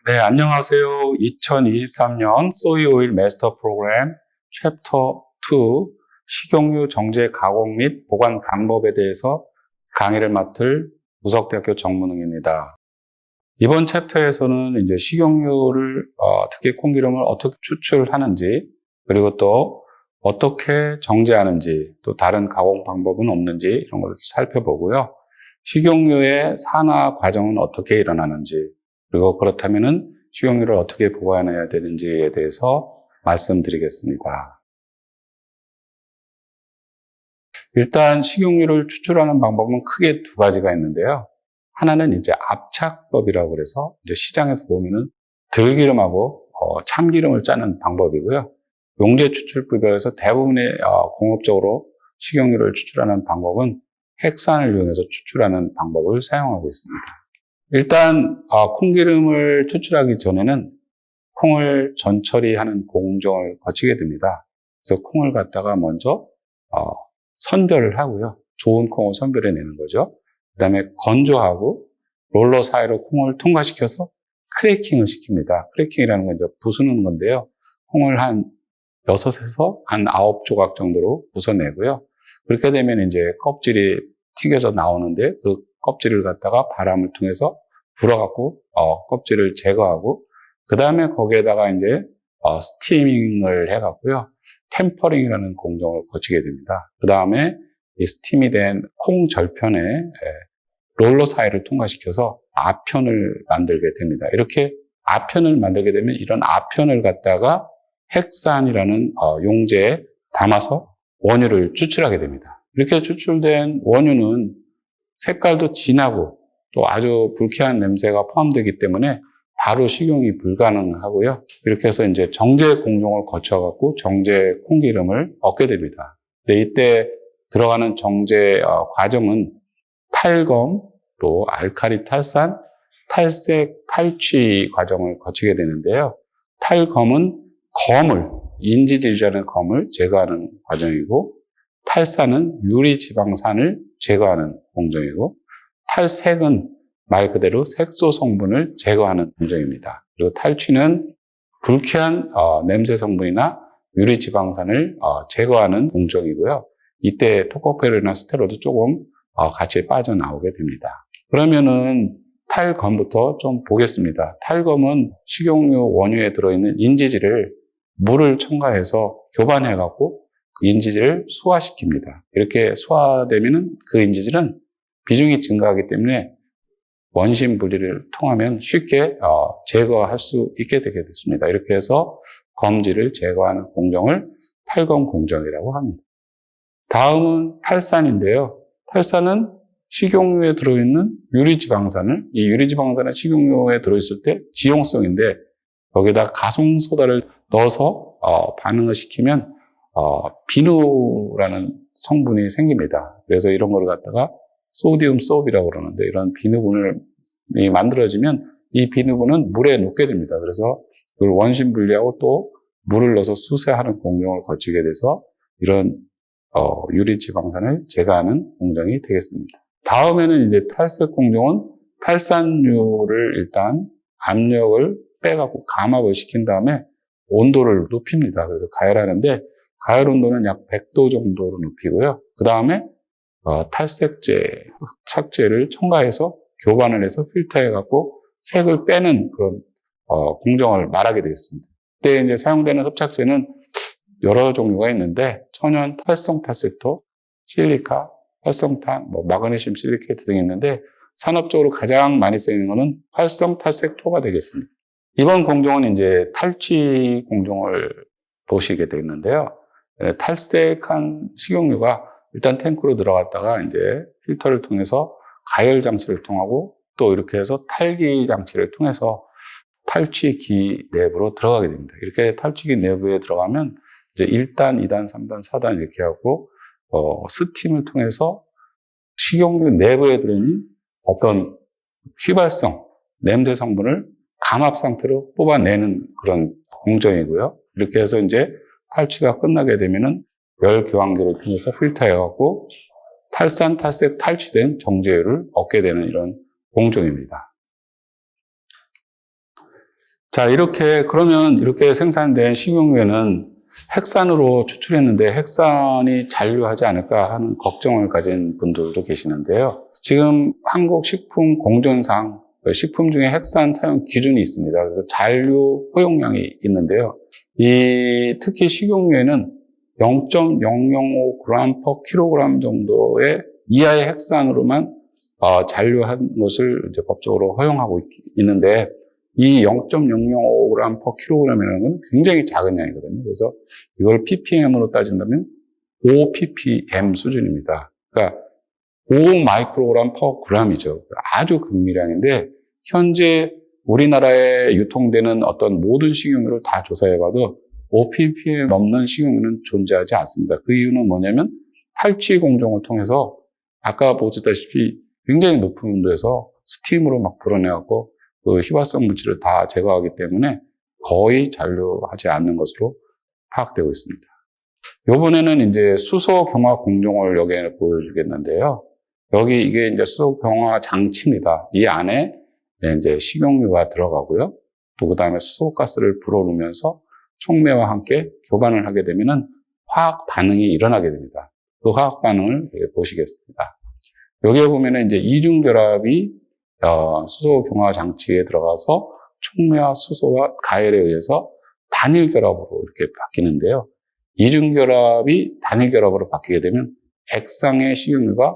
네, 안녕하세요. 2023년 소이 오일 마스터 프로그램 챕터 2 식용유 정제 가공 및 보관 방법에 대해서 강의를 맡을 무석대학교 정문웅입니다. 이번 챕터에서는 이제 식용유를 특히 콩기름을 어떻게 추출하는지, 그리고 또 어떻게 정제하는지, 또 다른 가공 방법은 없는지 이런 것을 살펴보고요. 식용유의 산화 과정은 어떻게 일어나는지, 그리고 그렇다면은 식용유를 어떻게 보관해야 되는지에 대해서 말씀드리겠습니다. 일단 식용유를 추출하는 방법은 크게 두 가지가 있는데요. 하나는 이제 압착법이라고 그래서 이제 시장에서 보면은 들기름하고 참기름을 짜는 방법이고요. 용제 추출법에서 대부분의 공업적으로 식용유를 추출하는 방법은 핵산을 이용해서 추출하는 방법을 사용하고 있습니다. 일단 콩기름을 추출하기 전에는 콩을 전처리하는 공정을 거치게 됩니다. 그래서 콩을 갖다가 먼저 선별을 하고요. 좋은 콩을 선별해내는 거죠. 그 다음에 건조하고 롤러 사이로 콩을 통과시켜서 크래킹을 시킵니다. 크래킹이라는 건 이제 부수는 건데요. 콩을 한 6에서 한 9조각 정도로 부숴내고요. 그렇게 되면 이제 껍질이 튀겨져 나오는데 그 껍질을 갖다가 바람을 통해서 불어갖고 껍질을 제거하고 그 다음에 거기에다가 이제 스티밍을 해갖고요. 템퍼링이라는 공정을 거치게 됩니다. 그 다음에 이 스팀이 된 콩 절편에 롤러 사이를 통과시켜서 아편을 만들게 됩니다. 이렇게 아편을 만들게 되면 이런 아편을 갖다가 핵산이라는 용제에 담아서 원유를 추출하게 됩니다. 이렇게 추출된 원유는 색깔도 진하고 또 아주 불쾌한 냄새가 포함되기 때문에 바로 식용이 불가능하고요. 이렇게 해서 이제 정제 공정을 거쳐갖고 정제 콩기름을 얻게 됩니다. 근데 이때 들어가는 정제 과정은 탈검, 또 알칼리 탈산, 탈색, 탈취 과정을 거치게 되는데요. 탈검은 인지질이라는 검을 제거하는 과정이고, 탈산은 유리지방산을 제거하는 공정이고, 탈색은 말 그대로 색소 성분을 제거하는 공정입니다. 그리고 탈취는 불쾌한 냄새 성분이나 유리지방산을 제거하는 공정이고요. 이때 토코페린이나 스테롤도 조금 같이 빠져나오게 됩니다. 그러면은 탈검부터 좀 보겠습니다. 탈검은 식용유 원유에 들어있는 인지질을 물을 첨가해서 교반해갖고 그 인지질을 소화시킵니다. 이렇게 소화되면은 그 인지질은 비중이 증가하기 때문에 원심 분리를 통하면 쉽게 제거할 수 있게 되게 됐습니다. 이렇게 해서 검지를 제거하는 공정을 탈검 공정이라고 합니다. 다음은 탈산인데요. 탈산은 식용유에 들어있는 유리지방산을, 이 유리지방산은 식용유에 들어있을 때 지용성인데 여기다 가송소다를 넣어서 반응을 시키면 비누라는 성분이 생깁니다. 그래서 이런 걸 갖다가 소디움 소업이라고 그러는데 이런 비누분이 만들어지면 이 비누분은 물에 녹게 됩니다. 그래서 그걸 원심 분리하고 또 물을 넣어서 수세하는 공정을 거치게 돼서 이런 유리지방산을 제거하는 공정이 되겠습니다. 다음에는 이제 탈색 공정은 탈산유를 일단 압력을 빼갖고 감압을 시킨 다음에 온도를 높입니다. 그래서 가열하는데 가열 온도는 약 100도 정도로 높이고요. 그 다음에 탈색제, 흡착제를 첨가해서 교반을 해서 필터해갖고 색을 빼는 그런 공정을 말하게 되겠습니다. 그때 이제 사용되는 흡착제는 여러 종류가 있는데 천연 활성 탈색토, 실리카, 활성탄, 마그네슘 실리케이트 등이 있는데 산업적으로 가장 많이 쓰이는 것은 활성 탈색토가 되겠습니다. 이번 공정은 이제 탈취 공정을 보시게 되는데요. 탈색한 식용유가 일단 탱크로 들어갔다가 이제 필터를 통해서 가열 장치를 통하고 또 이렇게 해서 탈기 장치를 통해서 탈취기 내부로 들어가게 됩니다. 이렇게 탈취기 내부에 들어가면 이제 1단, 2단, 3단, 4단 이렇게 하고 스팀을 통해서 식용유 내부에 들어있는 어떤 휘발성, 냄새 성분을 감압 상태로 뽑아내는 그런 공정이고요. 이렇게 해서 이제 탈취가 끝나게 되면은 열 교환기를 통해서 필터해갖고 탈산, 탈색, 탈취된 정제유를 얻게 되는 이런 공정입니다. 자, 그러면 이렇게 생산된 식용유에는 핵산으로 추출했는데 핵산이 잔류하지 않을까 하는 걱정을 가진 분들도 계시는데요. 지금 한국식품공정상 식품 중에 핵산 사용 기준이 있습니다. 그래서 잔류 허용량이 있는데요. 특히 식용유에는 0.005g per kg 정도의 이하의 핵산으로만 잔류한 것을 이제 법적으로 허용하고 있는데 이 0.005g per kg이라는 건 굉장히 작은 양이거든요. 그래서 이걸 ppm으로 따진다면 5ppm 수준입니다. 그러니까 5 마이크로그램 per g이죠. 아주 극미량인데 현재 우리나라에 유통되는 어떤 모든 식용유를 다 조사해봐도 5ppm 넘는 식용유는 존재하지 않습니다. 그 이유는 뭐냐면 탈취 공정을 통해서 아까 보셨다시피 굉장히 높은 온도에서 스팀으로 막 불어내갖고 그 희화성 물질을 다 제거하기 때문에 거의 잔류하지 않는 것으로 파악되고 있습니다. 이번에는 이제 수소 경화 공정을 여기에 보여주겠는데요. 이게 이제 수소 경화 장치입니다. 이 안에 이제 식용유가 들어가고요. 또 그 다음에 수소가스를 불어넣으면서 촉매와 함께 교반을 하게 되면은 화학 반응이 일어나게 됩니다. 그 화학 반응을 보시겠습니다. 여기에 보면은 이제 이중결합이 수소 경화 장치에 들어가서 촉매와 수소와 가열에 의해서 단일 결합으로 이렇게 바뀌는데요. 이중결합이 단일 결합으로 바뀌게 되면 액상의 식용유가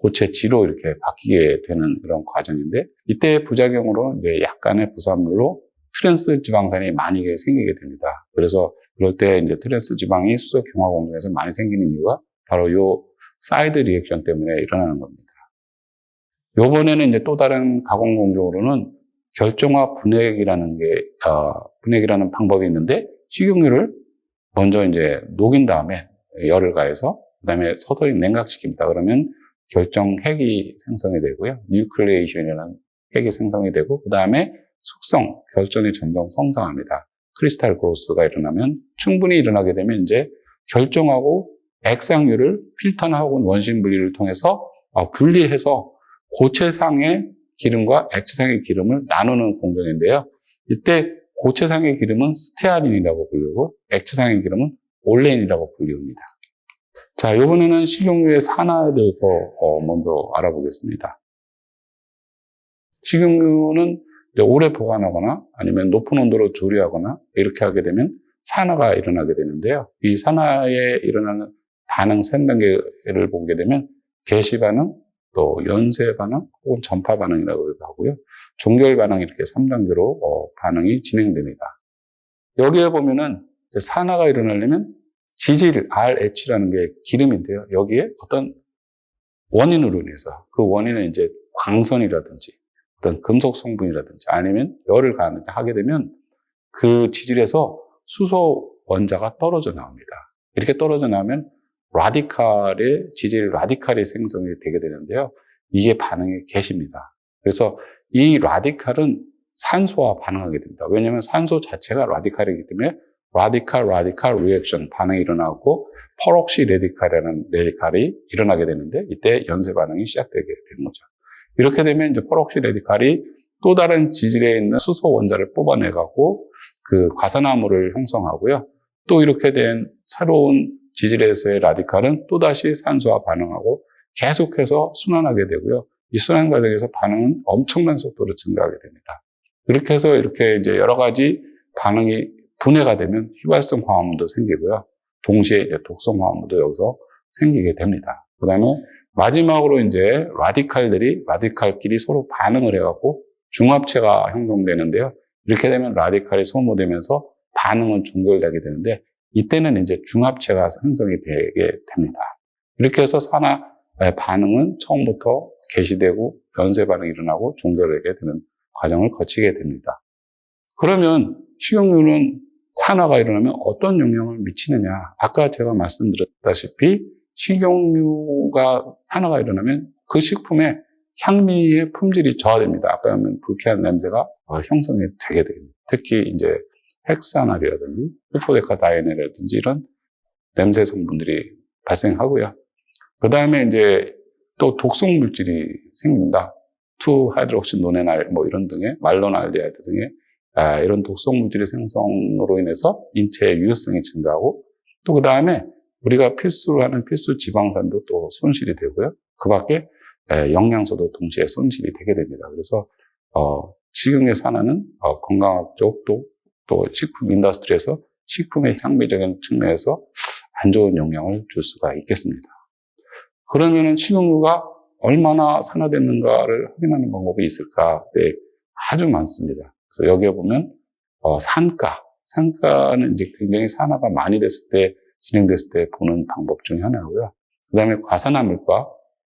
고체지로 이렇게 바뀌게 되는 그런 과정인데 이때 부작용으로 이제 약간의 부산물로 트랜스 지방산이 많이 생기게 됩니다. 그래서 그럴 때 이제 트랜스 지방이 수소 경화 공정에서 많이 생기는 이유가 바로 요 사이드 리액션 때문에 일어나는 겁니다. 요번에는 이제 또 다른 가공 공정으로는 결정화 분해액이라는 분해액이라는 방법이 있는데 식용유를 먼저 이제 녹인 다음에 열을 가해서 그다음에 서서히 냉각시킵니다. 그러면 결정핵이 생성이 되고요. 뉴클레이션이라는 핵이 생성이 되고 그다음에 숙성, 결정이 점점 성장합니다. 크리스탈 그로스가 일어나면 충분히 일어나게 되면 이제 결정하고 액상유를 필터나 혹은 원심 분리를 통해서 분리해서 고체상의 기름과 액체상의 기름을 나누는 공정인데요. 이때 고체상의 기름은 스테아린이라고 불리고 액체상의 기름은 올레인이라고 불립니다. 자, 이번에는 식용유의 산화에 대해서 먼저 알아보겠습니다. 식용유는 오래 보관하거나 아니면 높은 온도로 조리하거나 이렇게 하게 되면 산화가 일어나게 되는데요. 이 산화에 일어나는 반응 3단계를 보게 되면 개시 반응, 또 연쇄 반응, 혹은 전파 반응이라고 해서 하고요. 종결 반응 이렇게 3단계로 반응이 진행됩니다. 여기에 보면은 산화가 일어나려면 지질, RH라는 게 기름인데요. 여기에 어떤 원인으로 인해서 그 원인은 이제 광선이라든지 어떤 금속 성분이라든지 아니면 열을 하게 되면 그 지질에서 수소 원자가 떨어져 나옵니다. 이렇게 떨어져 나오면 지질 라디칼이 생성이 되게 되는데요. 이게 반응의 개시입니다. 그래서 이 라디칼은 산소와 반응하게 됩니다. 왜냐하면 산소 자체가 라디칼이기 때문에 라디칼 리액션 반응이 일어나고 퍼럭시 레디칼이 일어나게 되는데 이때 연쇄 반응이 시작되게 되는 거죠. 이렇게 되면 이제 퍼럭시 레디칼이 또 다른 지질에 있는 수소 원자를 뽑아내갖고 그 과산화물을 형성하고요. 또 이렇게 된 새로운 지질에서의 라디칼은 또다시 산소와 반응하고 계속해서 순환하게 되고요. 이 순환 과정에서 반응은 엄청난 속도로 증가하게 됩니다. 이렇게 해서 이렇게 이제 여러 가지 반응이 분해가 되면 휘발성 광합물도 생기고요. 동시에 이제 독성 광합물도 여기서 생기게 됩니다. 그 다음에 마지막으로 이제 라디칼끼리 서로 반응을 해갖고 중합체가 형성되는데요. 이렇게 되면 라디칼이 소모되면서 반응은 종결되게 되는데 이때는 이제 중합체가 형성이 되게 됩니다. 이렇게 해서 산화 반응은 처음부터 개시되고 연쇄 반응이 일어나고 종결되게 되는 과정을 거치게 됩니다. 그러면 식용유는 산화가 일어나면 어떤 영향을 미치느냐? 아까 제가 말씀드렸다시피 식용유가 산화가 일어나면 그 식품의 향미의 품질이 저하됩니다. 아까 하면 불쾌한 냄새가 형성이 되게 됩니다. 특히 이제 핵산화라든지 히포데카다이온이라든지 이런 냄새 성분들이 발생하고요. 그 다음에 이제 또 독성 물질이 생깁니다. 2하이드록시노네날 뭐 이런 등의 말로날데하이드 등의 이런 독성 물질의 생성으로 인해서 인체의 유해성이 증가하고 또 그 다음에 우리가 필수로 하는 필수 지방산도 또 손실이 되고요. 그 밖에 영양소도 동시에 손실이 되게 됩니다. 그래서 식용유의 산화는 건강학적 또 식품 인더스트리에서 식품의 향미적인 측면에서 안 좋은 영향을 줄 수가 있겠습니다. 그러면은 식용유가 얼마나 산화됐는가를 확인하는 방법이 있을까? 네, 아주 많습니다. 그래서 여기에 보면 산가는 이제 굉장히 산화가 많이 됐을 때 진행됐을 때 보는 방법 중에 하나고요. 그다음에 과산화물가,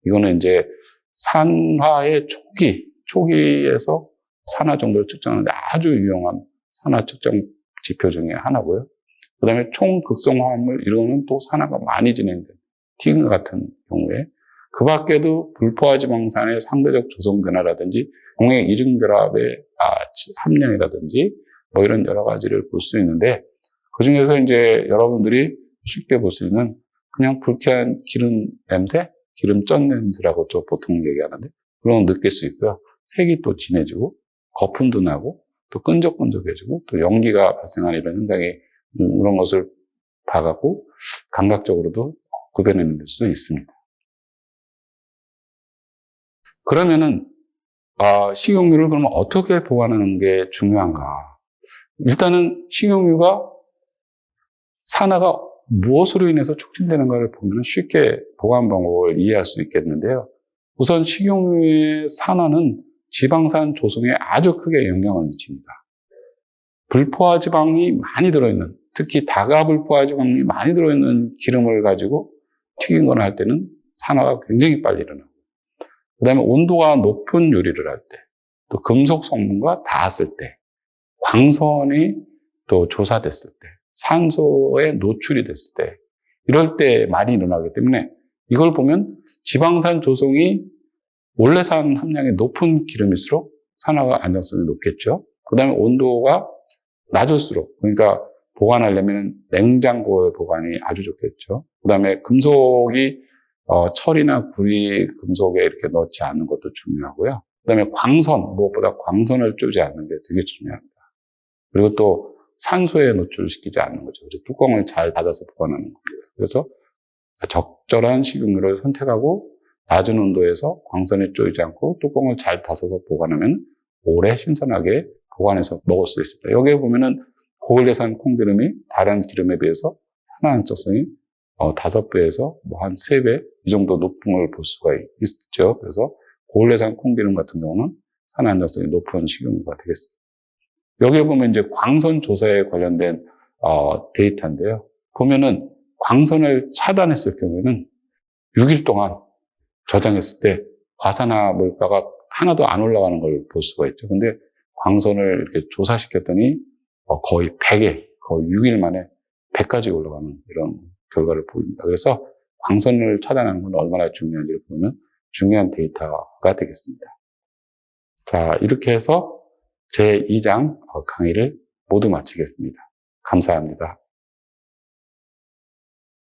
이거는 이제 산화의 초기에서 산화 정도를 측정하는데 아주 유용한 산화 측정 지표 중에 하나고요. 그다음에 총극성화합물, 이거는 또 산화가 많이 진행된 티그 같은 경우에 그 밖에도 불포화지방산의 상대적 조성 변화라든지 공해 이중결합의 함량이라든지 뭐 이런 여러 가지를 볼 수 있는데 그 중에서 이제 여러분들이 쉽게 볼 수 있는 그냥 불쾌한 기름 냄새, 기름쩐 냄새라고 또 보통 얘기하는데 그런 거 느낄 수 있고요. 색이 또 진해지고 거품도 나고 또 끈적끈적해지고 또 연기가 발생하는 이런 현상이 그런 것을 봐갖고 감각적으로도 구별해낼 수 있습니다. 그러면은 식용유를 그러면 어떻게 보관하는 게 중요한가? 일단은 식용유가 산화가 무엇으로 인해서 촉진되는가를 보면 쉽게 보관 방법을 이해할 수 있겠는데요. 우선 식용유의 산화는 지방산 조성에 아주 크게 영향을 미칩니다. 불포화 지방이 많이 들어있는, 특히 다가불포화 지방이 많이 들어있는 기름을 가지고 튀긴 거나 할 때는 산화가 굉장히 빨리 일어나고, 그 다음에 온도가 높은 요리를 할 때, 또 금속 성분과 닿았을 때, 광선이 또 조사됐을 때, 산소에 노출이 됐을 때, 이럴 때 많이 일어나기 때문에 이걸 보면 지방산 조성이 올레산 함량이 높은 기름일수록 산화가 안정성이 높겠죠. 그 다음에 온도가 낮을수록, 그러니까 보관하려면 냉장고에 보관이 아주 좋겠죠. 그 다음에 금속이 철이나 구리 금속에 이렇게 넣지 않는 것도 중요하고요. 그 다음에 무엇보다 광선을 쬐지 않는 게 되게 중요합니다. 그리고 또 산소에 노출시키지 않는 거죠. 그래서 뚜껑을 잘 닫아서 보관하는 겁니다. 그래서 적절한 식용유를 선택하고 낮은 온도에서 광선에 쪼이지 않고 뚜껑을 잘 닫아서 보관하면 오래 신선하게 보관해서 먹을 수 있습니다. 여기에 보면은 고일레산 콩기름이 다른 기름에 비해서 산화 안정성이 5배에서 뭐 한 3배 이 정도 높은 걸 볼 수가 있죠. 그래서 고일레산 콩기름 같은 경우는 산화 안정성이 높은 식용유가 되겠습니다. 여기에 보면 이제 광선 조사에 관련된 데이터인데요. 보면은 광선을 차단했을 경우에는 6일 동안 저장했을 때 과산화 물가가 하나도 안 올라가는 걸 볼 수가 있죠. 근데 광선을 이렇게 조사시켰더니 거의 100에, 거의 6일 만에 100까지 올라가는 이런 결과를 보입니다. 그래서 광선을 차단하는 건 얼마나 중요한지를 보면 중요한 데이터가 되겠습니다. 자, 이렇게 해서 제2장 강의를 모두 마치겠습니다. 감사합니다.